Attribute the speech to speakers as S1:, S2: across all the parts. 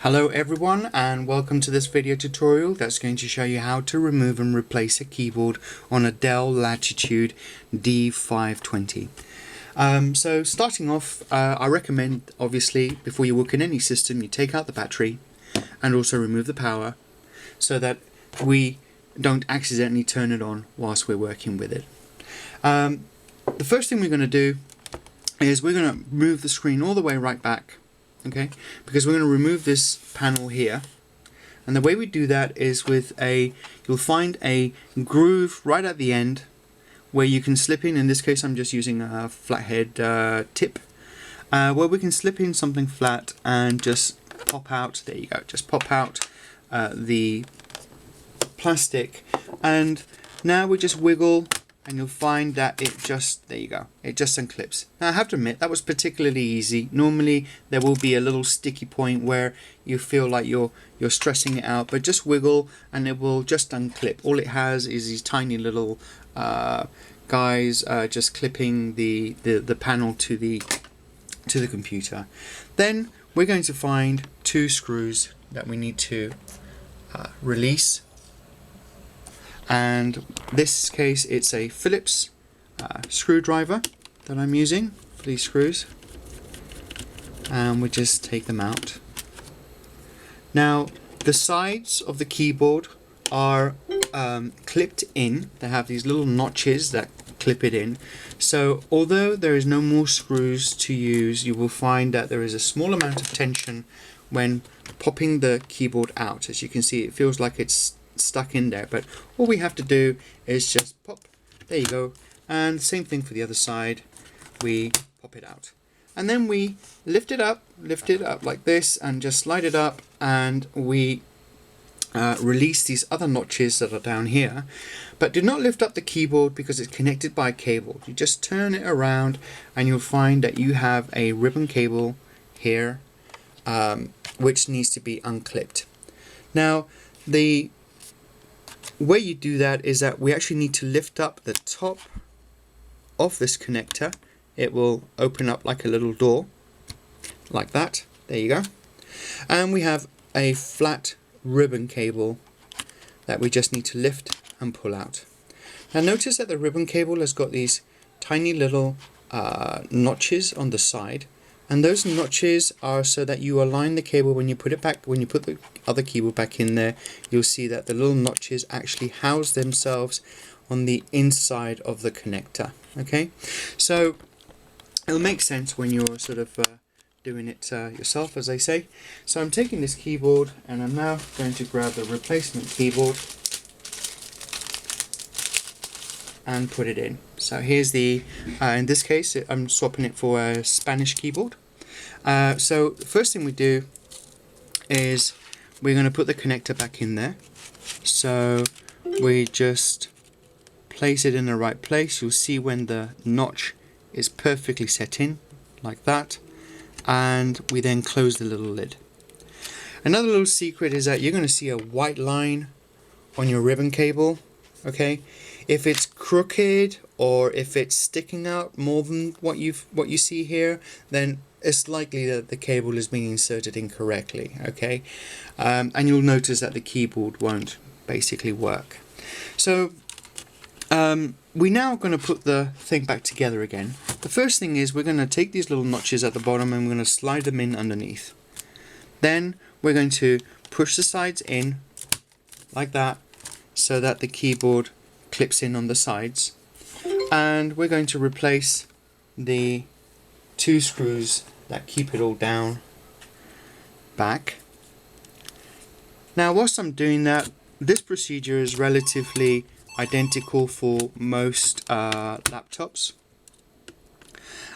S1: Hello everyone, and welcome to this video tutorial that's going to show you how to remove and replace a keyboard on a Dell Latitude D520. So starting off, I recommend obviously before you work in any system you take out the battery and also remove the power so that we don't accidentally turn it on whilst we're working with it. The first thing we're going to do is we're going to move the screen all the way right back. Okay, because we're going to remove this panel here, and the way we do that is with you'll find a groove right at the end where you can slip in this case I'm just using a flathead tip, where we can slip in something flat and just pop out, there you go, just pop out the plastic, and now we just wiggle and you'll find that it just, there you go, it just unclips. Now I have to admit that was particularly easy. Normally there will be a little sticky point where you feel like you're stressing it out, but just wiggle and it will just unclip. All it has is these tiny little guys just clipping the panel to the computer. Then we're going to find two screws that we need to release. And this case it's a Phillips screwdriver that I'm using for these screws, and we just take them out. Now the sides of the keyboard are clipped in. They have these little notches that clip it in, so although there is no more screws to use, you will find that there is a small amount of tension when popping the keyboard out. As you can see, it feels like it's stuck in there, but all we have to do is just pop, there you go, and same thing for the other side, we pop it out, and then we lift it up like this and just slide it up, and we release these other notches that are down here. But do not lift up the keyboard because it's connected by a cable. You just turn it around and you'll find that you have a ribbon cable here, which needs to be unclipped. Now the way you do that is that we actually need to lift up the top of this connector. It will open up like a little door, like that. There you go. And we have a flat ribbon cable that we just need to lift and pull out. Now notice that the ribbon cable has got these tiny little notches on the side, and those notches are so that you align the cable when you put it back. When you put the other keyboard back in there, you'll see that the little notches actually house themselves on the inside of the connector. Okay, so it'll make sense when you're sort of doing it yourself, as I say. So I'm taking this keyboard and I'm now going to grab the replacement keyboard and put it in. So here's the, in this case I'm swapping it for a Spanish keyboard. So the first thing we do is we're going to put the connector back in there. So we just place it in the right place. You'll see when the notch is perfectly set in, like that, and we then close the little lid. Another little secret is that you're going to see a white line on your ribbon cable. Okay, if it's crooked or if it's sticking out more than what you see here, then it's likely that the cable is being inserted incorrectly. Okay, and you'll notice that the keyboard won't basically work. So we're now going to put the thing back together again. The first thing is we're going to take these little notches at the bottom and we're going to slide them in underneath. Then we're going to push the sides in like that, so that the keyboard clips in on the sides, and we're going to replace the two screws that keep it all down back. Now whilst I'm doing that, this procedure is relatively identical for most laptops.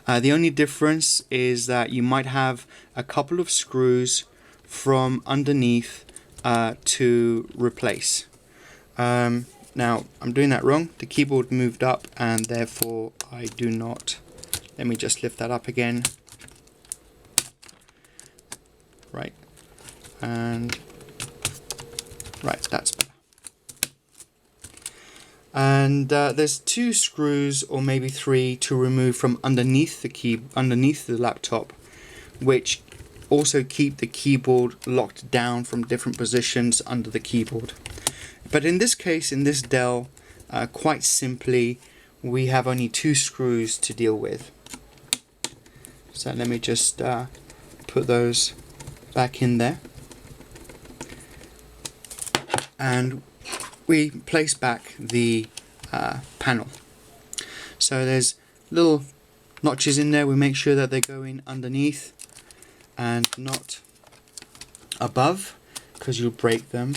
S1: The only difference is that you might have a couple of screws from underneath to replace. Now I'm doing that wrong. The keyboard moved up and therefore I do not. Let me just lift that up again. Right, and right, that's better. And there's two screws or maybe three to remove from underneath the laptop, which also keep the keyboard locked down from different positions under the keyboard. But in this case, in this Dell, quite simply, we have only 2 screws to deal with. So let me just put those back in there. And we place back the panel. So there's little notches in there. We make sure that they go in underneath and not above, because you'll break them.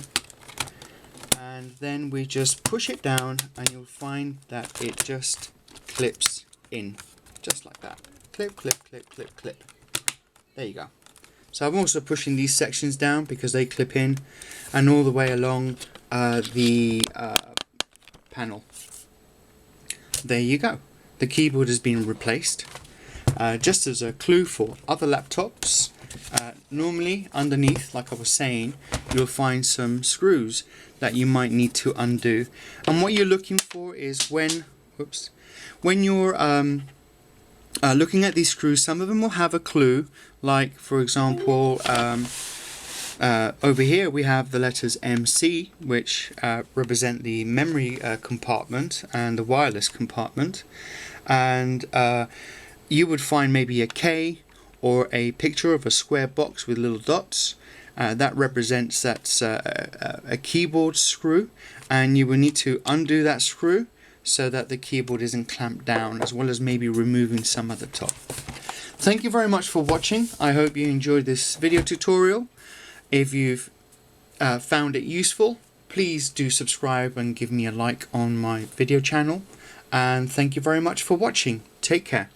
S1: And then we just push it down and you'll find that it just clips in, just like that. Clip, clip, clip, clip, clip. There you go. So I'm also pushing these sections down because they clip in, and all the way along the panel. There you go. The keyboard has been replaced. Just as a clue for other laptops, normally underneath, like I was saying, you'll find some screws that you might need to undo. And what you're looking for is when you're looking at these screws, some of them will have a clue, like for example over here we have the letters MC, which represent the memory compartment and the wireless compartment, and you would find maybe a K or a picture of a square box with little dots. That represents that's a keyboard screw, and you will need to undo that screw so that the keyboard isn't clamped down, as well as maybe removing some at the top. Thank you very much for watching. I hope you enjoyed this video tutorial. If you've found it useful, please do subscribe and give me a like on my video channel. And thank you very much for watching. Take care.